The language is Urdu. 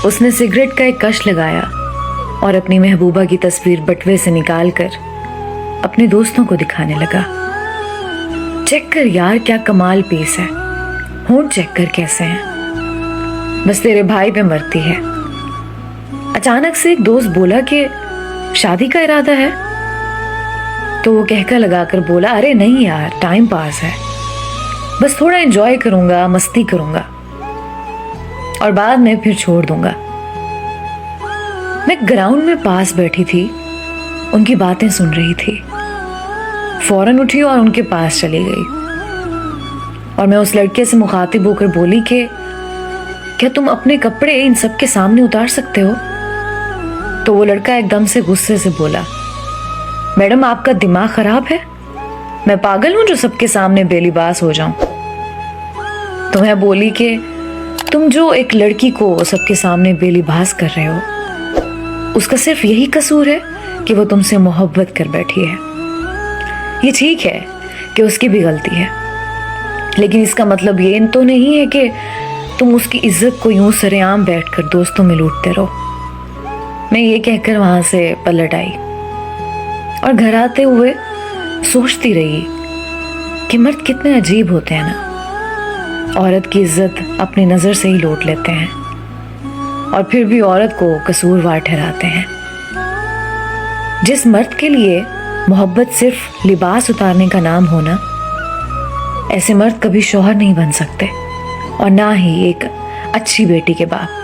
اس نے سگریٹ کا ایک کش لگایا اور اپنی محبوبہ کی تصویر بٹوے سے نکال کر اپنے دوستوں کو دکھانے لگا. چیک کر یار کیا کمال پیس ہے, ہونٹ چیک کر کیسے ہیں, بس تیرے بھائی پہ مرتی ہے. اچانک سے ایک دوست بولا کہ شادی کا ارادہ ہے, تو وہ کہکا لگا کر بولا ارے نہیں یار, ٹائم پاس ہے, بس تھوڑا انجوائے کروں گا, مستی کروں گا اور بعد میں پھر چھوڑ دوں گا. میں گراؤنڈ میں پاس بیٹھی تھی, ان کی باتیں سن رہی تھی. فوراً اٹھی اور ان کے پاس چلی گئی اور میں اس لڑکے سے مخاطب ہو کر بولی کہ کیا تم اپنے کپڑے ان سب کے سامنے اتار سکتے ہو؟ تو وہ لڑکا ایک دم سے غصے سے بولا میڈم آپ کا دماغ خراب ہے, میں پاگل ہوں جو سب کے سامنے بے لباس ہو جاؤں. تو میں بولی کہ تم جو ایک لڑکی کو سب کے سامنے بے لباس کر رہے ہو, اس کا صرف یہی قصور ہے کہ وہ تم سے محبت کر بیٹھی ہے. یہ ٹھیک ہے کہ اس کی بھی غلطی ہے, لیکن اس کا مطلب یہ تو نہیں ہے کہ تم اس کی عزت کو یوں سرے عام بیٹھ کر دوستوں میں لوٹتے رہو. میں یہ کہہ کر وہاں سے پلٹ آئی اور گھر آتے ہوئے سوچتی رہی کہ مرد کتنے عجیب ہوتے ہیں نا, عورت کی عزت اپنی نظر سے ہی لوٹ لیتے ہیں اور پھر بھی عورت کو قصوروار ٹھہراتے ہیں. جس مرد کے لیے محبت صرف لباس اتارنے کا نام ہونا, ایسے مرد کبھی شوہر نہیں بن سکتے اور نہ ہی ایک اچھی بیٹی کے باپ.